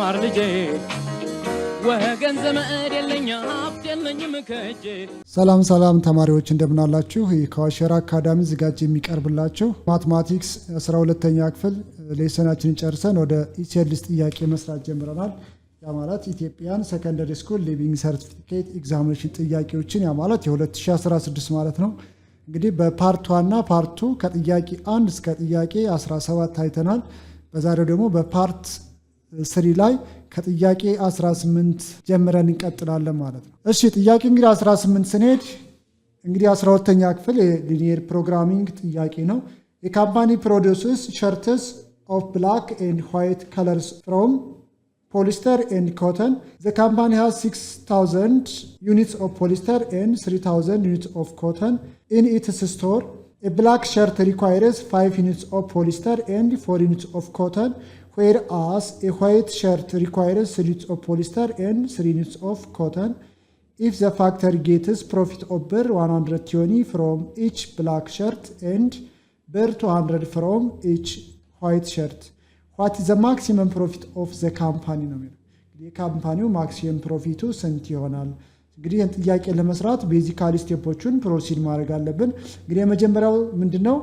ተማር ልጄ ወገን ዘመድ የለኝ ሀብት የለኝም ከእጄ። ሰላም ተማሪዎች እንደምን አላችሁ? ከዋሸራ አካዳሚ ዝጋጅ የሚቀርብላችሁ ማትማቲክስ 12ኛ ክፍል ሌሰናችንን ጨርሰን ወደ ኢሲኤልኤስ ጥያቄ መስራት ጀምረናል። ያ ማለት ኢትዮጵያን ሰከንደሪ ስኩል ሊቪንግ ሰርቲፊኬት ኤግዛሚኔሽን ጥያቄዎችን ያ ማለት የ2016 ማለት ነው። እንግዲህ በፓርት 1 እና ፓርት 2 ከጥያቄ 1 እስከ ጥያቄ 17 አይተናል። በዛሬው ደግሞ በፓርት 3 ላይ ከጥያቄ 18 ጀምረን እንቀጥላለን ማለት ነው። እሺ ጥያቄ እንግዲህ 18 ስንሄድ እንግዲህ 12ኛ ክፍል የሊኒየር ፕሮግራሚንግ ጥያቄ ነው። የካምፓኒ ፕሮዲውስስ ሸርትስ ኦፍ ብላክ ኤንድ ዋይት ከለርስ ፍሮም polyester and cotton. The company has 6,000 units of polyester and 3,000 units of cotton in its store. A black shirt requires 5 units of polyester and 4 units of cotton, whereas a white shirt requires 3 units of polyester and 3 units of cotton. If the factory gets profit of BRL 120 from each black shirt and BRL 200 from each white shirt, what is the maximum profit of the company ነው የሚለው። እንግዲህ የካምፓኒው ማክሲመም ፕሮፊቱ ስንት ይሆናል? እንግዲህ ይህን ጥያቄ ለመስራት ቤዚካሊ ስቴፖቹን ፕሮሲድ ማድረግ አለብን። እንግዲህ የመጀመሪያው ምንድነው?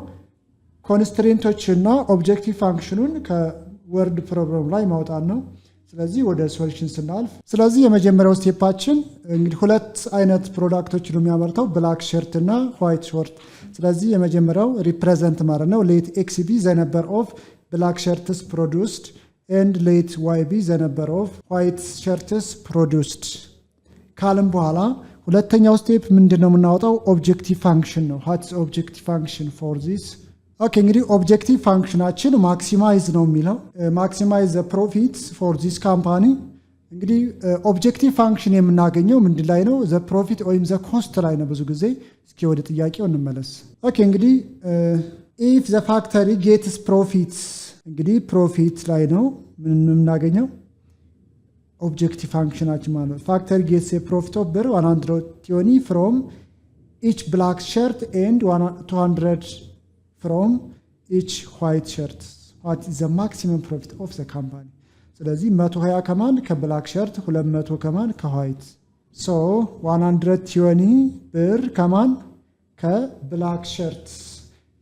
ኮንስትሬንቶችና ኦብጀክቲቭ ፋንክሽኑን ከወርድ ፕሮብሌም ላይ ማውጣት ነው። ስለዚህ ወደ ሶሉሽን ስናልፍ፣ ስለዚህ የመጀመሪያው ስቴፓችን እንግዲህ ሁለት አይነት ፕሮዳክቶች ነው የሚያመርተው፣ ብላክ ሸርት እና ዋይት ሾርት። ስለዚህ የመጀመሪያው ሪፕሬዘንት ማለት ነው ሌት ኤክስ ቢ ዘ ነምበር ኦፍ black shirts produced and late YB the number of white shirts produced ካለም በኋላ ሁለተኛው ስቴፕ ምንድነው የምናወጣው? ኦብጀክቲቭ ፋንክሽን ነው። what is objective function for this? ኦኬ እንግዲህ ኦብጀክቲቭ ፋንክሽናችን ማክሲማይዝ ነው የሚለው ማክሲማይዝ the profits for this company። እንግዲህ ኦብጀክቲቭ ፋንክሽን የምናገኘው ምንድን ላይ ነው? the profit ወይም the cost ላይ ነው ብዙ ጊዜ። እስኪ ወደ ጥያቄው እንመለስ። ኦኬ እንግዲህ if the factory gets profits እንግዲህ ፕሮፊት ላይ ነው ምን የምናገኘው? ኦብጀክቲቭ ፋንክሽናችን ማለት ነው። ፋክተሪ ጌትስ ኤ ፕሮፊት ኦፍ ብር 120 ፍሮም ኢች ብላክ ሸርት ኤንድ 200 ፍሮም ኢች ዋይት ሸርት ዋት ኢዝ ዘ ማክሲመም ፕሮፊት ኦፍ ዘ ካምፓኒ። ስለዚህ 120 ከማን? ከብላክ ሸርት፣ 200 ከማን? ከዋይት። ሶ 120 ብር ከማን? ከብላክ ሸርት።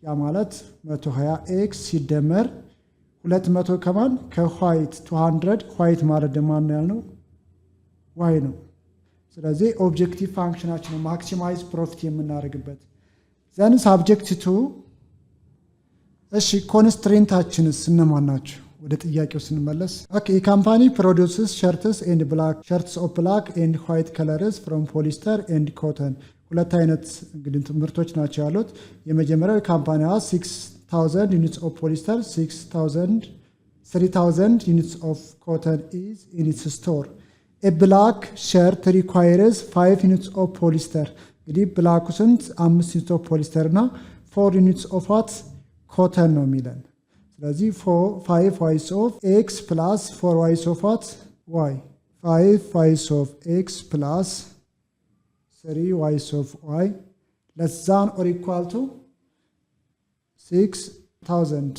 ያ ማለት 120 ኤክስ ሲደመር 200 ከማን? ከዋይት 200 ዋይት ማለት ደግሞ ማን ያልነው? ዋይ ነው። ስለዚህ ኦብጀክቲቭ ፋንክሽናችን ማክሲማይዝ ፕሮፊት የምናደርግበት ዘን ሳብጀክት ቱ። እሺ ኮንስትሬንታችንስ እነማን ናቸው? ወደ ጥያቄው ስንመለስ ኦኬ የካምፓኒ ፕሮዲውስስ ሸርትስ ኤንድ ብላክ ሸርትስ ኦፍ ብላክ ኤንድ ዋይት ከለርስ ፍሮም ፖሊስተር ኤንድ ኮተን። ሁለት አይነት እንግዲህ ምርቶች ናቸው ያሉት። የመጀመሪያው የካምፓኒ 6,000 units of polyester, 3,000 units of cotton is in its store. A black shirt requires 5 units of polyester. እንግዲህ ብላኩ ስንት? 5 units of polyester እና 4 units of what? cotton ነው የሚለን። ስለዚህ 5 y's of x plus 4 y's of what? y. 5 y's of x plus 3 y's of y less than or equal to 6,000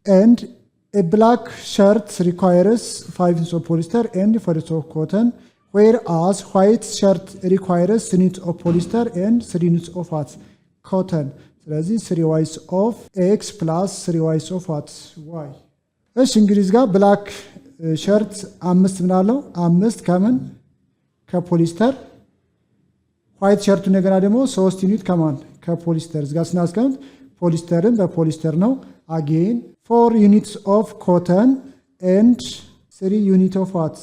and a black shirt requires 5 units of polyester and 4 units of cotton, whereas white shirt requires 3 units of polyester and 3 units of what? cotton. ስለዚህ 3 y's of x plus 3 y's of what? y. እሺ እንግዲህ ጋር ብላክ ሸርት 5 ምን አለው? 5 ከምን? ከፖሊስተር። ዋይት ሸርቱ እንደገና ደግሞ 3 ዩኒት ከማን? ከፖሊስተር። እዚህ ጋር ስናስቀምጥ ፖሊስተርን በፖሊስተር ነው። አጌን 4 ዩኒትስ ኦፍ ኮተን ኤንድ 3 ዩኒት ኦፍ ዋት?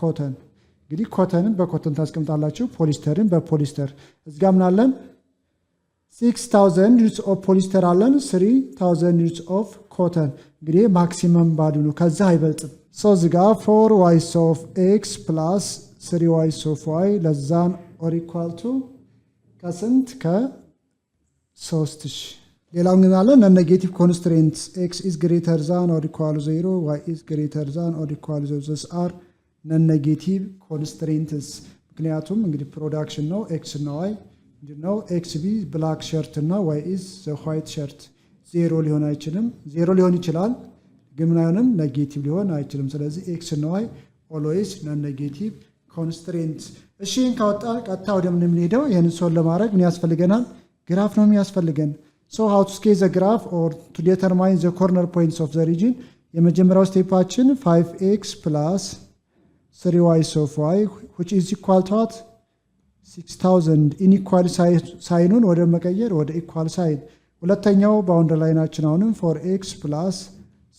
ኮተን። እንግዲህ ኮተንን በኮተን ታስቀምጣላችሁ፣ ፖሊስተርን በፖሊስተር። እዚህ ጋር ምን አለን? 6,000 ዩኒትስ ኦፍ ፖሊስተር አለን፣ 3,000 ዩኒትስ ኦፍ ኮተን። እንግዲህ ማክሲመም ባዱ ነው፣ ከዛ አይበልጥም። ሶ እዚህ ጋር 4 ዋይስ ኦፍ ኤክስ ፕላስ 3 ዋይስ ኦፍ ዋይ ለዛን ኦር ኢኳል ቱ ከስንት? ከ3000። ሌላው ግን አለ ኔጌቲቭ ኮንስትሬንትስ ኤክስ ኢዝ ግሬተር ዛን ኦር ኢኳል 0 ዋይ ኢዝ ግሬተር ዛን ኦር ኢኳል 0 ዚስ አር ኔጌቲቭ ኮንስትሬንትስ። ምክንያቱም እንግዲህ ፕሮዳክሽን ነው ኤክስ እና ዋይ ምንድነው? ኤክስ ቢ ብላክ ሸርት እና ዋይ ኢዝ ዘ ዋይት ሸርት። 0 ሊሆን አይችልም። 0 ሊሆን ይችላል ግን ምን አይሆንም ኔጌቲቭ ሊሆን አይችልም። ስለዚህ ኤክስ እና ዋይ ኦልዌይስ ነን ኔጌቲቭ ኮንስትሬንት። እሺ ይህን ካወጣ ቀጥታ ወደ ምን የምንሄደው ይህንን ሶልቭ ለማድረግ ምን ያስፈልገናል? ግራፍ ነው የሚያስፈልገን። ሶ ሃው ቱ ስኬች ዘ ግራፍ ኦር ቱ ዲተርማይን ዘ ኮርነር ፖይንትስ ኦፍ ዘ ሪጅን። የመጀመሪያው ስቴፓችን 5x ፕላስ 3y ኦፍ y which is equal to what 6000 ኢንኢኳል ሳይኑን ወደ መቀየር ወደ ኢኳል ሳይን። ሁለተኛው ባውንደሪ ላይናችን አሁንም 4x ፕላስ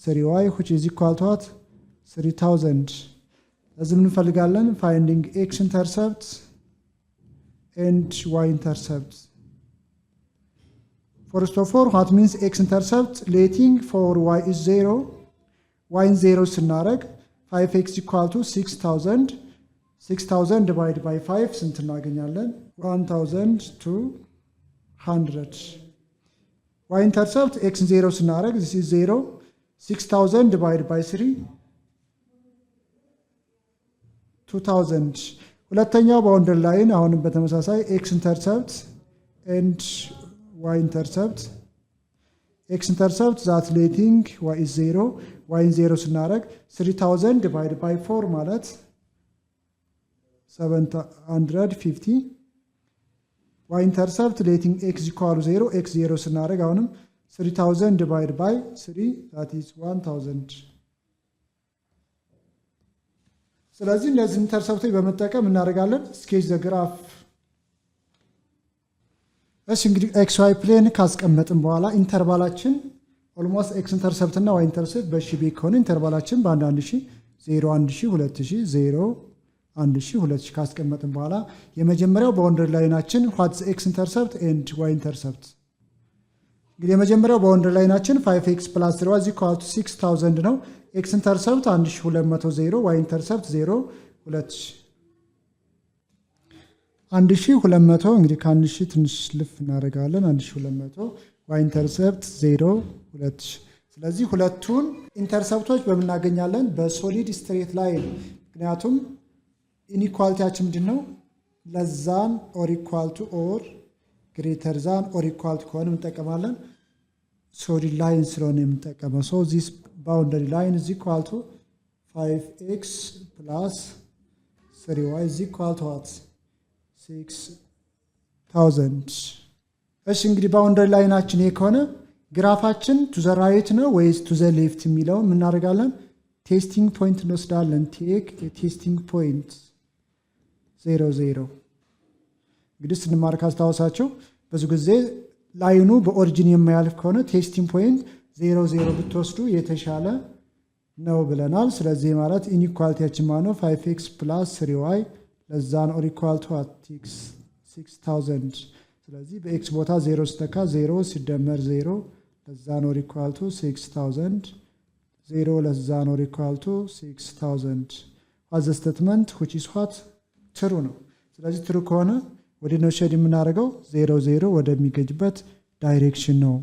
3y which is equal to what 3000። ለዚህ ምን እንፈልጋለን? finding x intercept and y intercept. First of all, what means x intercept? Letting for y is 0, y in 0 ስናረግ 5x equal to 6000. 6000 divided by 5 ስንት እናገኛለን? 1200. y intercept x in 0 ስናረግ this is 0. 6000 divided by 3 2000. ሁለተኛው ባውንደሪ ላይን አሁንም በተመሳሳይ x intercept and y intercept. x intercept that letting y is 0, y in 0 ስናረግ 3000 divided by 4 ማለት 750. y intercept letting x equal to 0, x 0 ስናረግ አሁንም 3000 divided by 3 that is 1000. ስለዚህ እነዚህ ኢንተርሰፕቶች በመጠቀም እናደርጋለን ስኬች ዘ ግራፍ። እሺ እንግዲህ ኤክስ ዋይ ፕሌን ካስቀመጥን በኋላ ኢንተርቫላችን ኦልሞስት ኤክስ ኢንተርሰፕት እና ዋይ ኢንተርሰፕት በሺ ቤክ ከሆነ ኢንተርቫላችን በአንድ 1000 0 1000 2000 0 1000 2000 ካስቀመጥን በኋላ የመጀመሪያው ባውንደሪ ላይናችን ዋትስ ኤክስ ኢንተርሰፕት ኤንድ ዋይ ኢንተርሰፕት። እንግዲህ የመጀመሪያው ባውንደሪ ላይናችን 5x + 3y = 6000 ነው። ኤክስ ኢንተርሰፕት 1200 0 ዋይ ኢንተርሰፕት 0 2000 1200 እንግዲህ ከ1000 ትንሽ ልፍ እናደርጋለን 1200 ዋይ ኢንተርሰፕት 0 2000። ስለዚህ ሁለቱን ኢንተርሰፕቶች በምናገኛለን በሶሊድ ስትሬት ላይን። ምክንያቱም ኢንኢኳሊቲያችን ምንድነው? ለዛን ኦር ኢኳል ቱ ኦር ግሬተር ዛን ኦር ኢኳል ቱ ከሆነ እንጠቀማለን። ሶሊድ ላይን ስለሆነ የምንጠቀመው ሶ ዚስ boundary line is equal to 5x plus 3y is equal to what 6000. እሺ እንግዲህ ባውንደሪ ላይናችን ይሄ ከሆነ ግራፋችን ቱ ዘ ራይት ነው ወይስ ቱ ዘ ሌፍት የሚለው ምን እናደርጋለን? ቴስቲንግ ፖይንት እንወስዳለን። ቴክ ቴስቲንግ ፖይንት 0 0። እንግዲህ ስንማር ካስታወሳቸው ብዙ ጊዜ ላይኑ በኦሪጂን የማያልፍ ከሆነ ቴስቲንግ ፖይንት 0 0 ብትወስዱ የተሻለ ነው ብለናል። ስለዚህ ማለት ኢንኢኳሊቲያችን ማለት ነው 5x + 3y ለዛን ኦር ኢኳል ቱ 6000። ስለዚህ በኤክስ ቦታ 0 ስተካ 0 ሲደመር 0 ለዛን ኦር ኢኳል ቱ 6000 0 ለዛን ኦር ኢኳል ቱ 6000 ዋዝ ዘ ስቴትመንት which is what ትሩ ነው። ስለዚህ ትሩ ከሆነ ወደ ነው ሼድ የምናደርገው 0 0 ወደሚገኝበት ዳይሬክሽን ነው።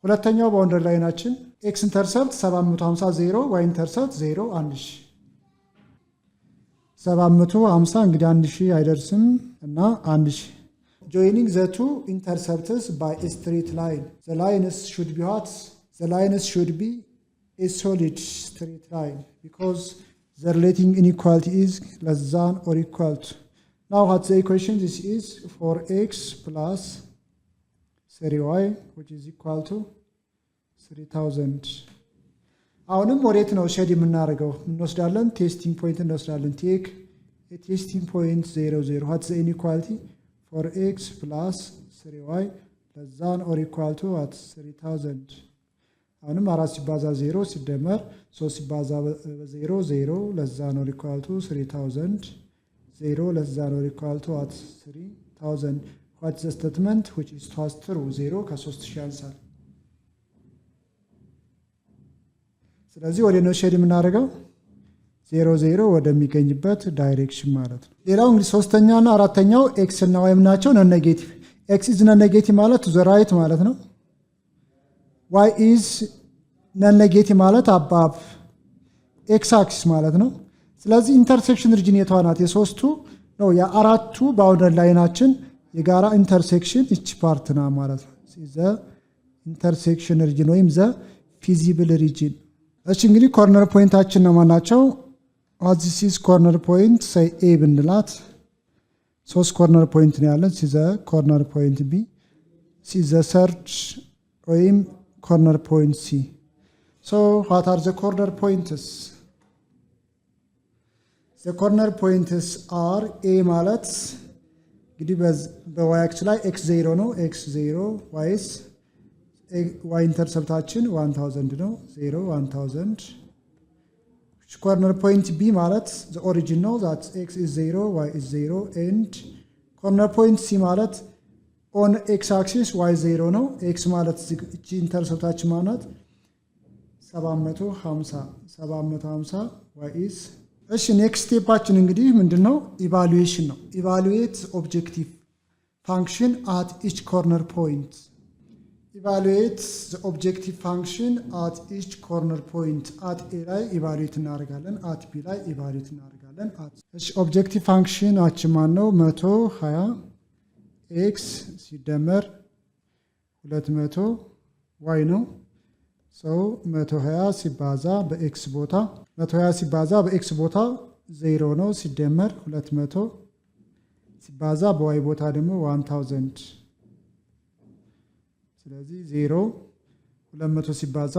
ሁለተኛው ባውንደሪ ላይናችን ኤክስ ኢንተርሰፕት 750 0 ዋይ ኢንተርሰፕት 0 1000 750 እንግዲህ 1000 አይደርስም እና 1000 joining the two intercepts by a straight line the lines should be what the lines should be a solid straight line because the relating inequality is less than or equal to. Now what's the equation? This is 4x plus 3y which is equal to 3000. አሁንም ወዴት ነው ሼድ የምናደርገው? እንወስዳለን ቴስቲንግ ፖይንት እንወስዳለን። ቴክ ቴስቲንግ ፖይንት 0 0 what's the inequality? 4x plus 3y less than or equal to what 3000. አሁንም 4 ሲባዛ 0 ሲደመር 3 ሲባዛ 0 0 less than or equal to 3000 0 less than or equal to what 3000. What's the statement which is true? 0 ከ3000 ያንሳል። ስለዚህ ወደ ነው ሼድ የምናደርገው 0 0 ወደሚገኝበት ዳይሬክሽን ማለት ነው። ሌላው እንግዲህ ሶስተኛውና አራተኛው ኤክስ እና ዋይ ናቸው። ነን ኔጌቲቭ ኤክስ ኢዝ ነን ኔጌቲቭ ማለት ቱ ዘ ራይት ማለት ነው። ዋይ ኢዝ ነን ኔጌቲቭ ማለት አባብ ኤክስ አክሲስ ማለት ነው። ስለዚህ ኢንተርሴክሽን ሪጅን የቷ ናት? የሶስቱ ነው የአራቱ ባውንደሪ ላይናችን የጋራ ኢንተርሴክሽን እቺ ፓርት ና ማለት ነው። ዘ ኢንተርሴክሽን ሪጅን ወይም ዘ ፊዚብል ሪጅን። እሺ እንግዲህ ኮርነር ፖይንታችን ነው ማናቸው? ዚስ ኢዝ ኮርነር ፖይንት ሳይ ኤ ብንላት 3 ኮርነር ፖይንት ነው ያለን። ሲዘ ኮርነር ፖይንት ቢ፣ ሲዘ ሰርድ ወይም ኮርነር ፖይንት ሲ። ሶ ዋት አር ዘ ኮርነር ፖይንትስ? ዘ ኮርነር ፖይንትስ አር ኤ ማለት እንግዲህ በዋይ አክስ ላይ ኤክስ 0 ነው። ኤክስ 0 ዋይስ ዋይ ኢንተርሰፕታችን 1000 ነው። 0 1000። ኮርነር ፖይንት ቢ ማለት ዘ ኦሪጂን ነው። ዛት ኤክስ ኢዝ 0 ዋይ ኢዝ 0 ኤንድ ኮርነር ፖይንት ሲ ማለት ኦን ኤክስ አክሲስ ዋይ 0 ነው። ኤክስ ማለት እቺ ኢንተርሰፕታችን ማለት 750 ዋይ ኢዝ። እሺ ኔክስት ስቴፓችን እንግዲህ ምንድነው? ኢቫሉዌሽን ነው። ኢቫሉዌት ኦብጀክቲቭ ፋንክሽን አት ኢች ኮርነር ፖይንት። ኢቫሉዌት ዘ ኦብጀክቲቭ ፋንክሽን አት ኢች ኮርነር ፖይንት። አት ኤ ላይ ኢቫሉዌት እናደርጋለን፣ አት ቢ ላይ ኢቫሉዌት እናደርጋለን። እሺ ኦብጀክቲቭ ፋንክሽናችን ማን ነው? 120 ኤክስ ሲደመር 200 ዋይ ነው። ሰው 120 ሲባዛ በኤክስ ቦታ 120 ሲባዛ በኤክስ ቦታ 0 ነው። ሲደመር 200 ሲባዛ በዋይ ቦታ ደግሞ 1000። ስለዚህ 0 200 ሲባዛ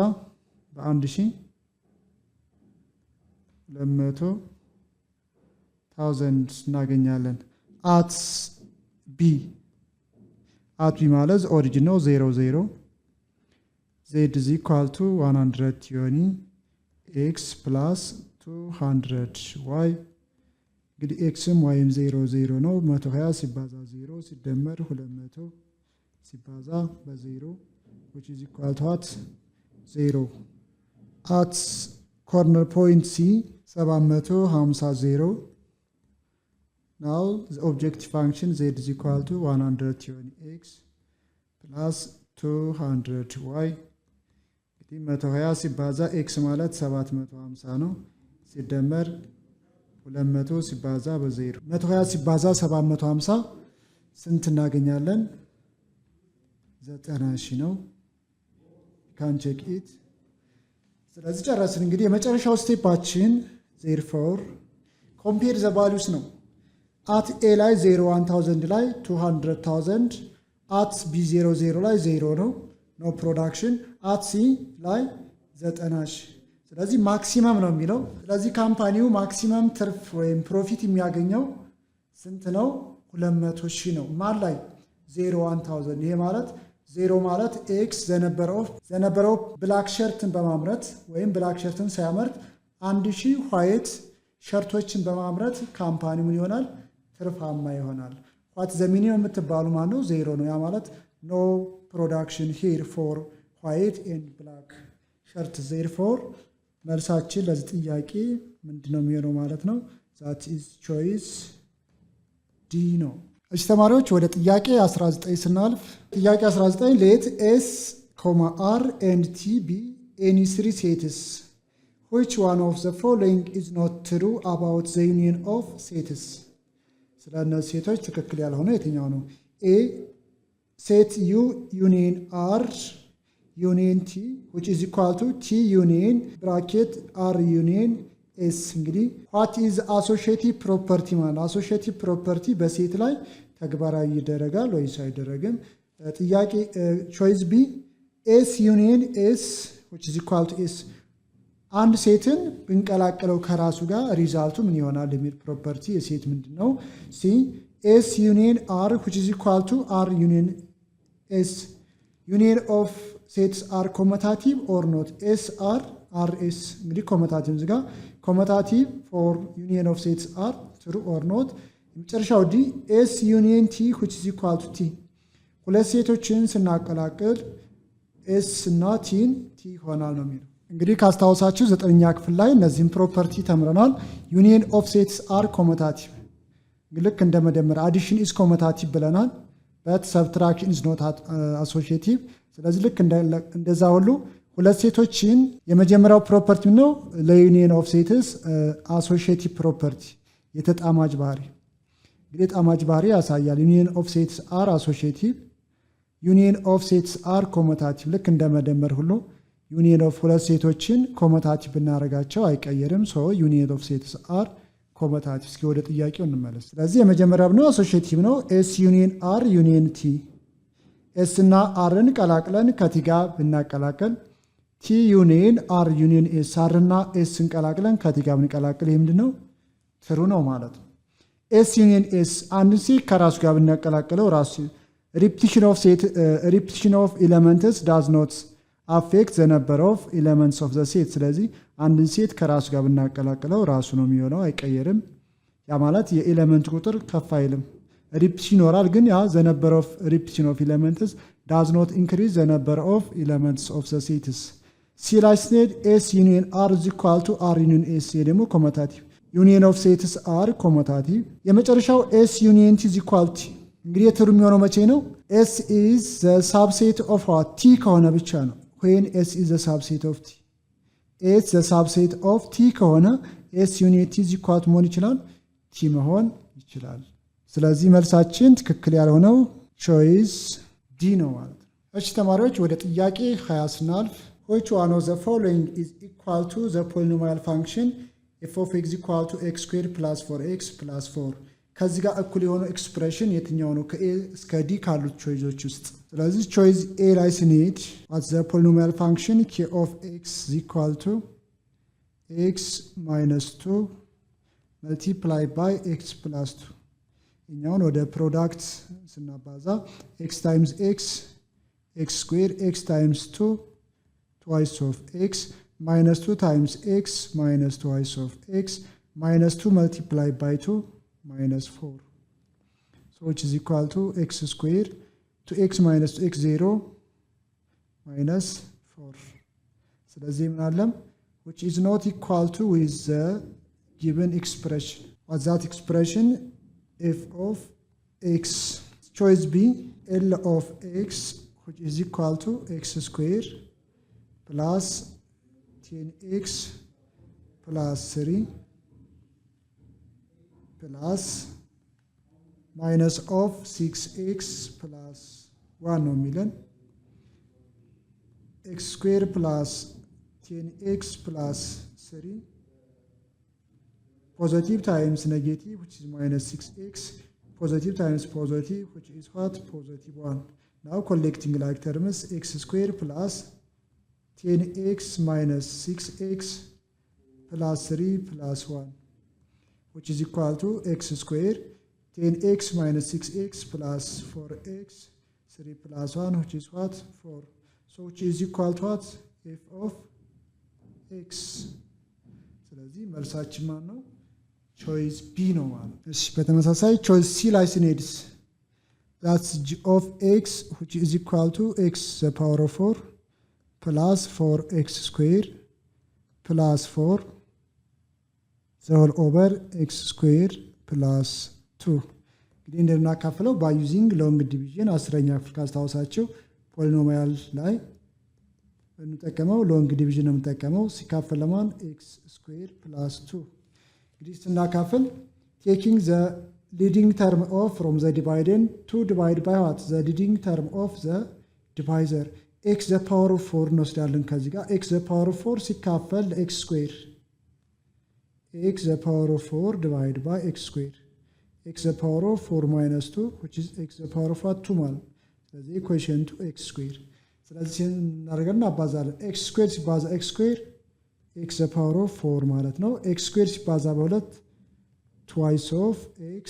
በ1000 200,000 እናገኛለን። አት ቢ ማለት ኦሪጂን ነው 00 z is equal to 120 x plus 200 y እንግዲህ ኤክስም ዋይም 00 ነው። 120 ሲባዛ 0 ሲደመር 200 ሲባዛ በ0 which is equal to what 0 at corner point C 750. Now the objective function z is equal to 120x plus 200y 120 ሲባዛ ኤክስ ማለት 750 ነው። ሲደመር 200 ሲባዛ በ0 120 ሲባዛ 750 ስንት እናገኛለን? 90,000 ነው። ካን ቼክ ኢት። ስለዚህ ጨረስን። እንግዲህ የመጨረሻው ስቴፓችን therefore ኮምፔር ዘ ቫልዩስ ነው። አት ኤ ላይ 0 1000 ላይ 200,000 አት ቢ 00 ላይ 0 ነው። ኖ ፕሮዳክሽን አት ሲ ላይ 90,000። ስለዚህ ማክሲመም ነው የሚለው። ስለዚህ ካምፓኒው ማክሲመም ትርፍ ወይም ፕሮፊት የሚያገኘው ስንት ነው? 200,000 ነው። ማን ላይ? 0 1000። ይሄ ማለት 0 ማለት ኤክስ ዘነበረው ብላክ ሸርትን በማምረት ወይም ብላክ ሸርትን ሳያመርት 1000 ዋይት ሸርቶችን በማምረት ካምፓኒው ምን ይሆናል? ትርፋማ ይሆናል። ዋት ዘ ሚኒመም የምትባሉ ማለት ነው 0 ነው። ያ ማለት ኖ ፕሮዳክሽን ሂር ፎር ዋይት ኤንድ ብላክ ሸርት። ዜርፎር መልሳችን ለዚህ ጥያቄ ምንድነው የሚሆነው ማለት ነው? ዛት ኢዝ ቾይስ ዲ ነው። እሺ ተማሪዎች ወደ ጥያቄ 19 ስናልፍ ጥያቄ 19 ሌት ኤስ አር ኤንድ ቲ ቢ ኤኒ 3 ሴትስ which one of the following is not true about the union of sets? ስለ እነዚህ ሴቶች ትክክል ያልሆነ የትኛው ነው? ኤ ሴት ዩ ዩኒየን አር ዩኒየን ቲ which is equal to ቲ ዩኒየን ብራኬት አር ዩኒየን ኤስ። እንግዲህ what is associative property ማለት associative property በሴት ላይ ተግባራዊ ይደረጋል ወይስ አይደረግም? ጥያቄ ቾይስ ቢ ኤስ ዩኒየን ኤስ which is equal to ኤስ። አንድ ሴትን ብንቀላቀለው ከራሱ ጋር ሪዛልቱ ምን ይሆናል የሚል ፕሮፐርቲ የሴት ምንድን ነው? ሲ ኤስ ዩኒየን አር which is equal to አር ዩኒየን ኤስ። ዩኒየን ኦፍ ሴትስ አር ኮመታቲቭ ኦር ኖት? ኤስ አር አር ኤስ። እንግዲህ ኮመታቲቭ እዚህ ጋር ኮመታቲቭ ፎር ዩኒየን ኦፍ ሴትስ አር ትሩ ኦር ኖት። የመጨረሻው ዲ ኤስ ዩኒየን ቲ which is equal to ቲ። ሁለት ሴቶችን ስናቀላቅል ኤስ እና ቲን ቲ ይሆናል ነው የሚለው። እንግዲህ ካስታወሳችሁ 9ኛ ክፍል ላይ እነዚህም ፕሮፐርቲ ተምረናል። ዩኒየን ኦፍ ሴትስ አር ኮመታቲቭ ልክ እንደ መደመር አዲሽን ኢዝ ኮመታቲቭ ብለናል። በት ሰብትራክሽን ኢዝ ኖት አሶሺዬቲቭ። ስለዚህ ልክ እንደዛ ሁሉ ሁለት ሴቶችን የመጀመሪያው ፕሮፐርቲ ነው ለዩኒየን ኦፍ ሴትስ አሶሺዬቲቭ ፕሮፐርቲ የተጣማጅ ባህሪ። እንግዲህ የጣማጅ ባህሪ ያሳያል። ዩኒየን ኦፍ ሴትስ አር አሶሺዬቲቭ፣ ዩኒየን ኦፍ ሴትስ አር ኮመታቲቭ ልክ እንደ መደመር ሁሉ ዩኒየን ኦፍ ሁለት ሴቶችን ኮመታቲቭ ብናደርጋቸው አይቀየርም። ሶ ዩኒየን ኦፍ ሴትስ አር ኮመታቲቭ። እስኪ ወደ ጥያቄው እንመለስ። ስለዚህ የመጀመሪያው ነው አሶሺዬቲቭ ነው። ኤስ ዩኒየን አር ዩኒየን ቲ። ኤስ እና አርን ቀላቅለን ከቲ ጋር ብናቀላቀል ቲ ዩኒየን አር ዩኒየን ኤስ፣ አር እና ኤስን ቀላቅለን ከቲ ጋር ብንቀላቅል ይህ ምንድን ነው? ትሩ ነው ማለት ነው። ኤስ ዩኒየን ኤስ አንድን ሴት ከራሱ ጋር ብናቀላቅለው ራሱ ሪፒቲሽን ኦፍ ኤሌመንትስ ዳዝ ኖት አፌክት ዘ ነምበር ኦፍ ኤሌመንትስ ኦፍ ዘ ሴት። ስለዚህ አንድን ሴት ከራሱ ጋር ብናቀላቅለው ራሱ ነው የሚሆነው፣ አይቀየርም። ያ ማለት የኤሌመንት ቁጥር ከፍ አይልም። ሪፒቲሽን ይኖራል፣ ግን ያ ዘ ነምበር ኦፍ ሪፒቲሽን ኦፍ ኤሌመንትስ ዳዝ ኖት ኢንክሪዝ ዘ ነምበር ኦፍ ኤሌመንትስ ኦፍ ዘ ሴትስ። ሲ ላይ ስንሄድ ኤስ ዩኒየን አር ኢዝ ኢኳል ቱ አር ዩኒየን ኤስ፣ ደግሞ ኮመታቲቭ። ዩኒየን ኦፍ ሴትስ አር ኮመታቲቭ። የመጨረሻው ኤስ ዩኒየን ቲ ኢዝ ኢኳል ቲ። እንግዲህ የትሩ የሚሆነው መቼ ነው? ኤስ ኢዝ ዘ ሳብሴት ኦፍ ዋት ቲ ከሆነ ብቻ ነው። ዌን ኤስ ኢዝ ዘ ሳብሴት ኦፍ ቲ። ኤስ ዘ ሳብሴት ኦፍ ቲ ከሆነ ኤስ ዩኒየን ቲ ኢዝ ኢኳል ቱ መሆን ይችላል፣ ቲ መሆን ይችላል። ስለዚህ መልሳችን ትክክል ያልሆነው ቾይስ ዲ ነው ማለት ነው። እሺ ተማሪዎች ወደ ጥያቄ 20 ስናልፍ which one of the following is equal to the polynomial function f of x equal to x squared plus 4x plus 4? ከዚህ ጋር እኩል የሆነው ኤክስፕሬሽን የትኛው ነው ከኤ እስከ ዲ ካሉት ቾይዞች ውስጥ? ስለዚህ ቾይዝ ኤ ላይ ስንሄድ at the polynomial function k of x is equal to x minus 2 multiplied by x plus 2። እኛውን ወደ ፕሮዳክት ስናባዛ x times x x square x times 2 twice of x minus 2 times x minus twice of x minus 2 multiplied by 2 minus 4, so which is equal to x square to x minus 2x 0 minus 4. ስለዚህ ምን አለም which is not equal to with the given expression. What's that expression? f of x. Choice B, L of x which is equal to x square plus 10x plus 3 plus minus of 6x plus 1 ነው የሚለን x square plus 10x plus 3 positive times negative which is minus 6x positive times positive which is what? Positive 1. Now collecting like terms x square plus 10x minus 6x plus 3 plus 1 which is equal to x square 10x minus 6x plus 4x 3 plus 1 which is what? 4. So which is equal to what? f of x. ስለዚህ መልሳችን ማን ነው? ቾይስ ቢ ነው ማለት። እሺ በተመሳሳይ ቾይስ ሲ ላይ ስንሄድስ that's g of x which is equal to x the power of 4 plus 4x square plus 4 the whole over x square plus 2። እንግዲህ እንደምናካፍለው by using long division 10ኛ ክፍል ካስታወሳችሁ ፖሊኖሚያል ላይ እንጠቀመው ሎንግ ዲቪዥን ነው የምንጠቀመው። ሲካፈል ለማን x square plus 2። እንግዲህ ስናካፍል taking the leading term of from the dividend to divide by what? the leading term of the divisor x the power of 4 እንወስዳለን። ከዚህ ጋር x the power of 4 ሲካፈል x square x the power of 4 divided by x square x the power of 4 minus 2 which is x the power of 2 ማለት ስለዚህ equation to x square። ስለዚህ እናደርጋለን አባዛለን x square ሲባዛ x square x the power of 4 ማለት ነው። x square ሲባዛ በሁለት twice of x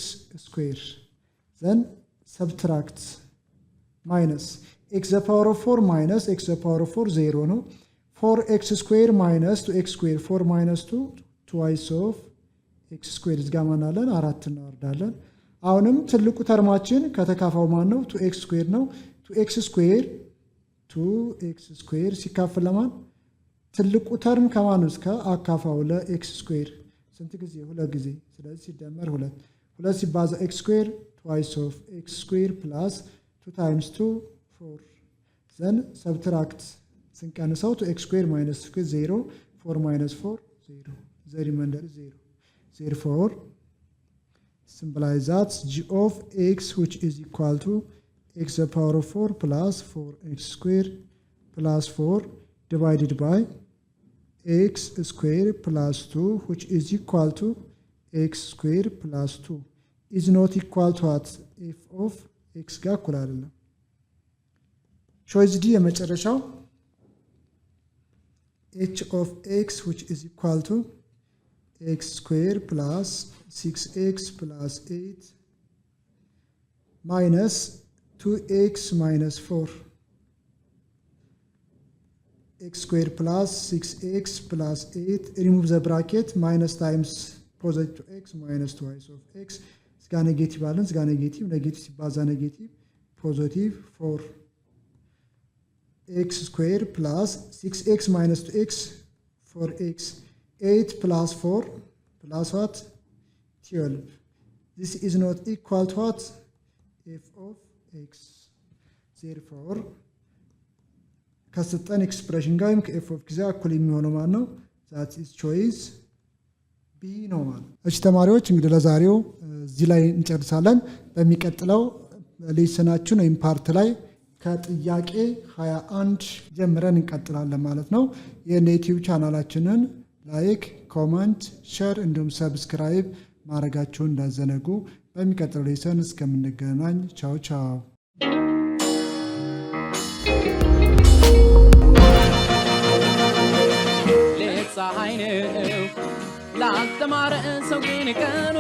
square then subtract minus x the power of 4 minus x the power of 4 0 ነው። 4x square minus 2x square 4 minus 2 twice of x square ዝጋማናለን አራት እናወርዳለን። አሁንም ትልቁ ተርማችን ከተካፋው ማን ነው? 2x square ነው። 2x square ሲካፈል ለማን ትልቁ ተርም ከማን እስከ አካፋው ለx square ስንት ጊዜ? ሁለት ጊዜ። ስለዚህ ሲደመር ሁለት ሲባዛ x square twice of x square plus 2 times 2 4 then subtract ስንቀንሰው 2x square minus 2 0 4 minus 4 0 the remainder is 0. Therefore symbolize that g of x which is equal to x the power of 4 plus 4x square plus 4 divided by x square plus 2 which is equal to x square plus 2 is not equal to what f of x ጋር እኩል አይደለም። choice D የመጨረሻው h of x which is equal to x square plus 6x plus 8 minus 2x minus 4 x square plus 6x plus 8 remove the bracket minus times positive x minus twice of x ስጋ ኔጌቲቭ አለን ስጋ ኔጌቲቭ ሲባዛ ኔጌቲቭ positive 4 x square plus 6x minus 2x 4x 8 plus 4 plus what 12 this is not equal to what f of x therefore ከሰጠን ኤክስፕሬሽን ጋር ከf of x እኩል የሚሆነው ማለት ነው that is choice B ነው ማለት ነው። እሺ ተማሪዎች እንግዲህ ለዛሬው እዚህ ላይ እንጨርሳለን። በሚቀጥለው ሌሰናችን ወይም ፓርት ላይ ከጥያቄ 21 ጀምረን እንቀጥላለን ማለት ነው። የዩቲዩብ ቻናላችንን ላይክ፣ ኮሜንት፣ ሼር እንዲሁም ሰብስክራይብ ማድረጋችሁን እንዳዘነጉ። በሚቀጥለው ሌሰን እስከምንገናኝ ቻው ቻው። ፀሐይ ነው ላስተማረ ሰው ግን ቀኑ